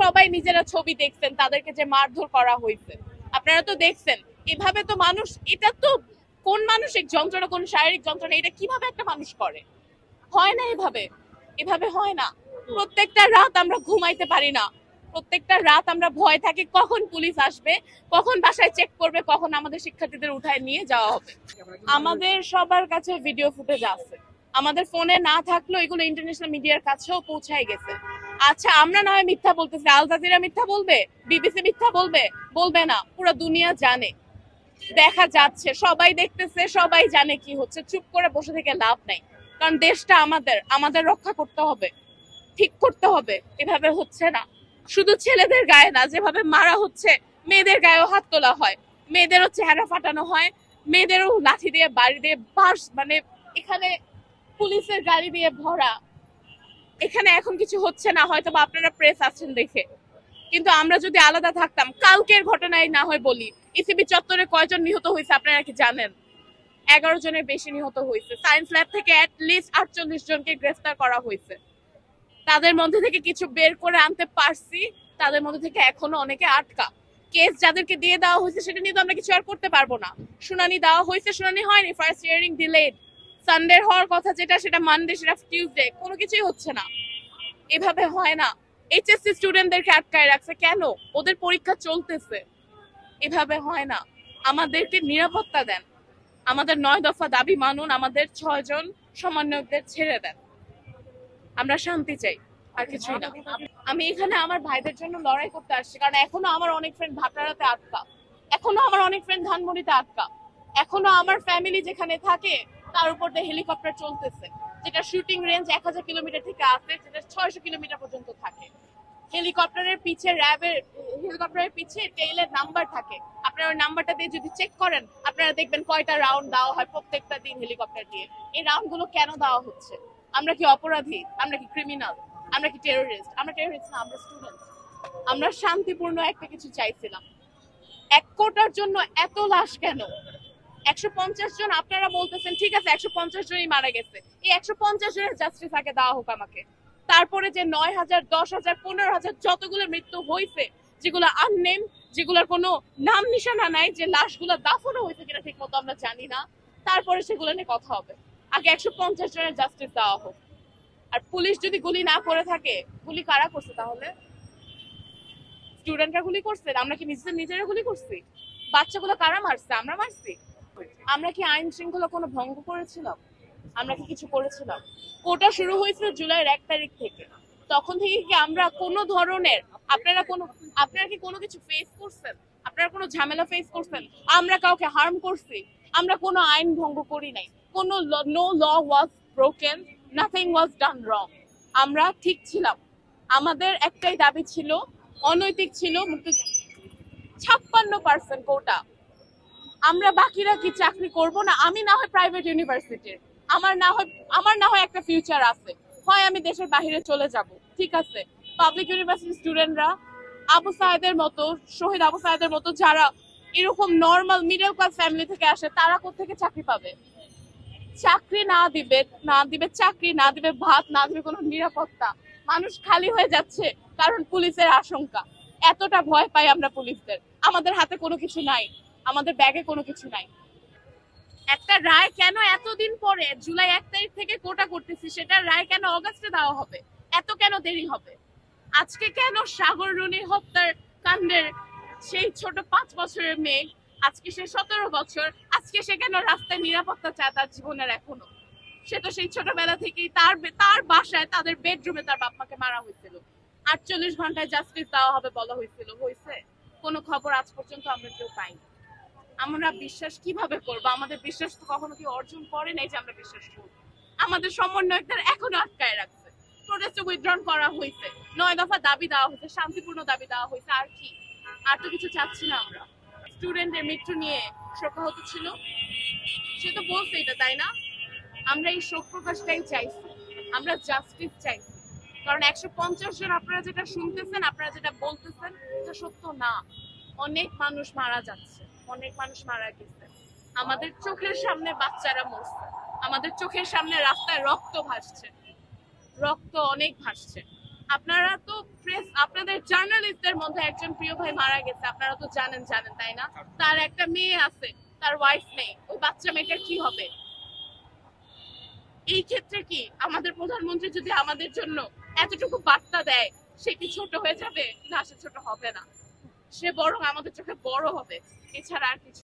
সবাই নিজেরা ছবি দেখছেন তাদেরকে যে মারধর করা হয়েছে, আপনারা তো দেখছেন। এভাবে তো মানুষ, এটা তো কোন মানসিক যন্ত্রণা, কোন শারীরিক যন্ত্রণা, এটা কিভাবে একটা মানুষ করে? হয় না এভাবে, এভাবে হয় না। প্রত্যেকটা রাত আমরা ঘুমাইতে পারি না, প্রত্যেকটা রাত আমরা ভয় থাকি কখন পুলিশ আসবে, কখন বাসায় চেক করবে, কখন আমাদের শিক্ষার্থীদের উঠায় নিয়ে যাওয়া হবে। আমাদের সবার কাছে ভিডিও ফুটেজ আছে, আমাদের ফোনে না থাকলেও এগুলো ইন্টারন্যাশনাল মিডিয়ার কাছেও পৌঁছায় গেছে। আচ্ছা, আমরা নয় মিথ্যা বলতেছি, আল জাজিরা মিথ্যা বলবে, বিবিসি মিথ্যা বলবে? বলবে না, পুরো দুনিয়া জানে, দেখা যাচ্ছে, সবাই দেখতেছে, সবাই জানে কি হচ্ছে। চুপ করে বসে থেকে লাভ নাই, কারণ দেশটা আমাদের, আমাদের রক্ষা করতে হবে, ঠিক করতে হবে। এভাবে হচ্ছে না, শুধু ছেলেদের গায়ে না, যেভাবে মারা হচ্ছে মেয়েদের গায়েও হাত তোলা হয়, মেয়েদেরও চেহারা ফাটানো হয়, মেয়েদেরও লাঠি দিয়ে বাড়ি দিয়ে বাস, মানে এখানে পুলিশের গাড়ি দিয়ে ভরা। এখানে এখন কিছু হচ্ছে না, হয়তো বা আপনারা প্রেস আছেন দেখে, কিন্তু আমরা যদি আলাদা থাকতাম, কালকের ঘটনায় না হয় বলি, ইসিবি চত্বরে কয়জন নিহত হয়েছে আপনারা কি জানেন? 11 জনের বেশি নিহত হয়েছে। সায়েন্স ল্যাব থেকে অ্যাটলিস্ট 48 জনকে গ্রেফতার করা হয়েছে। তাদের মধ্যে থেকে কিছু বের করে আনতে পারছি, তাদের মধ্যে থেকে এখনো অনেকে আটকা। কেস যাদেরকে দিয়ে দেওয়া হয়েছে সেটা নিয়ে তো আমরা কিছু আর করতে পারবো না। শুনানি দেওয়া হয়েছে, শুনানি হয়নি, ফার্স্ট হিয়ারিং ডিলেড। সানডে হওয়ার কথা যেটা, সেটা মানডে, সেটা টিউসডে, কোনো কিছুই হচ্ছে না। এভাবে হয় না। এইচএসসি স্টুডেন্টদেরকে আটকায় রাখছে কেন? ওদের পরীক্ষা চলতেছে। এভাবে হয় না, আমাদেরকে নিরাপত্তা দেন, আমাদের 9 দফা দাবি মানুন, আমাদের 6 জন সমন্বয়কদের ছেড়ে দেন, আমরা শান্তি চাই, আর কিছুই না। আমি এখানে আমার ভাইদের জন্য লড়াই করতে আসছি, কারণ এখনো আমার অনেক ফ্রেন্ড ভাটারাতে আটকা, এখনো আমার অনেক ফ্রেন্ড ধানমন্ডিতে আটকা, এখনো আমার ফ্যামিলি যেখানে থাকে তার উপর দিয়ে হেলিকপ্টার চলতেছে, যেটা শুটিং রেঞ্জ 1000 কিলোমিটার থেকে আছে, যেটা 600 কিলোমিটার পর্যন্ত থাকে। হেলিকপ্টারের পিছে র্যাবের, হেলিকপ্টারের পিছে টেইলের নাম্বার থাকে, আপনারা ওই নাম্বারটা দিয়ে যদি চেক করেন, আপনারা দেখবেন কয়টা রাউন্ড দেওয়া হয় প্রত্যেকটা দিন হেলিকপ্টার দিয়ে। এই রাউন্ড গুলো কেন দেওয়া হচ্ছে? আমরা কি অপরাধী? আমরা কি ক্রিমিনাল? আমরা কি টেরোরিস্ট? আমরা টেরোরিস্ট না, আমরা স্টুডেন্ট। আমরা শান্তিপূর্ণ একটা কিছু চাইছিলাম। এক কোটার জন্য এত লাশ কেন? 150 জন আপনারা বলতেছেন, ঠিক আছে 150 জনই মারা গেছে, এই 150 জনের জাস্টিস আগে দেওয়া হোক আমাকে। তারপরে যে 9000, 10,000, 15,000 যতগুলো মৃত্যু হয়েছে, যেগুলো আননেম, যেগুলোর কোনো নাম নিশানা নাই, যে লাশগুলো দাফনও হয়েছে কিনা ঠিক মতো আমরা জানি না, তারপরে সেগুলো নিয়ে কথা হবে। আগে 150 জনের জাস্টিস দেওয়া হোক। আর পুলিশ যদি গুলি না করে থাকে, গুলি কারা করছে তাহলে? স্টুডেন্টরা গুলি করছে? আমরা কি নিজেরা গুলি করছি? বাচ্চাগুলো কারা মারছে? আমরা মারছি? আমরা কি আইন শৃঙ্খলা কোনো ভঙ্গ করেছিলাম? আমরা কি কিছু করেছিলাম? কোটা শুরু হয়েছিল জুলাইয়ের 1 তারিখ থেকে, তখন থেকে কি আমরা কোনো ধরনের, আপনারা কি কোনো কিছু ফেস করছেন? আপনারা কোনো ঝামেলা ফেস করছেন? আমরা কাউকে হার্ম করছি? আমরা কোনো আইন ভঙ্গ করি নাই, কোনো no law was broken, nothing ওয়াজ ডান রং। আমরা ঠিক ছিলাম। আমাদের একটাই দাবি ছিল, অনৈতিক ছিল, মুক্ত 56% কোটা। আমরা বাকিরা কি চাকরি করব না? আমি না হয় প্রাইভেট ইউনিভার্সিটির, আমার না হয় একটা ফিউচার আছে, হয় আমি দেশের বাইরে চলে যাব, ঠিক আছে। পাবলিক ইউনিভার্সিটি স্টুডেন্টরা আবু সায়েদের মতো, শহীদ আবু সায়েদের মতো যারা এরকম নর্মাল মিডল ক্লাস ফ্যামিলি থেকে আসে, তারা কোত্থেকে চাকরি পাবে? চাকরি না দিবে চাকরি না দিবে ভাত, না দিবে কোনো নিরাপত্তা। মানুষ খালি হয়ে যাচ্ছে কারণ পুলিশের আশঙ্কা। এতটা ভয় পাই আমরা পুলিশদের। আমাদের হাতে কোনো কিছু নাই, আমাদের ব্যাগে কোনো কিছু নাই। একটা রায় কেন এতদিন পরে, জুলাই 1 তারিখ থেকে কোটা করতেছি, সেটা রায় কেন অগাস্টে দেওয়া হবে? এত কেন দেরি হবে? আজকে কেন সাগর রুনি হত্যার কাণ্ডের সেই ছোট 5 বছরের মেয়ে, আজকে সে 17 বছর, আজকে সে কেন রাস্তায় নিরাপত্তা চায় তার জীবনের এখনো? সে তো সেই ছোটবেলা থেকেই তার বাসায়, তাদের বেডরুমে তার বাপ মাকে মারা হয়েছিল। 48 ঘন্টায় জাস্টিস দেওয়া হবে বলা হয়েছিল, হয়েছে? কোনো খবর আজ পর্যন্ত আমরা কেউ পাইনি। আমরা বিশ্বাস কিভাবে করবো? আমাদের বিশ্বাস তো কখনো কি অর্জন করে নাই যে আমরা বিশ্বাস করবো। আমাদের সমন্বয়কদের এখনো আটকায় রাখছে, প্রোটেস্টে উইথড্রন করা হয়েছে, 9 দফা দাবি দেওয়া হয়েছে, শান্তিপূর্ণ দাবি দেওয়া হয়েছে, আর কি? আর তো কিছু চাচ্ছি না আমরা। স্টুডেন্টের মৃত্যু নিয়ে শোকাহত ছিল, সে তো বলছে এটা, তাই না? আমরা এই শোক প্রকাশটাই চাইছি, আমরা জাস্টিস চাইছি। কারণ 150 জন, আপনারা যেটা শুনতেছেন, আপনারা যেটা বলতেছেন, এটা সত্য না। অনেক মানুষ মারা যাচ্ছে, অনেক মানুষ মারা গেছে, আমাদের চোখের সামনে বাচ্চারা মরছে, আমাদের চোখের সামনে রাস্তায় রক্ত ভাসছে, রক্ত অনেক ভাসছে। আপনারা তো প্রেস, আপনাদের জার্নালিস্টদের মধ্যে একজন প্রিয় ভাই মারা গেছে, আপনারা তো জানেন তাই না? তার একটা মেয়ে আছে, তার ওয়াইফ নেই, ওই বাচ্চা মেয়েটার কি হবে? এই ক্ষেত্রে কি আমাদের প্রধানমন্ত্রী যদি আমাদের জন্য এতটুকু বার্তা দেয়, সে কি ছোট হয়ে যাবে? না, সে ছোট হবে না, সে বরং আমাদের চোখে বড় হবে, এছাড়া আর কিছু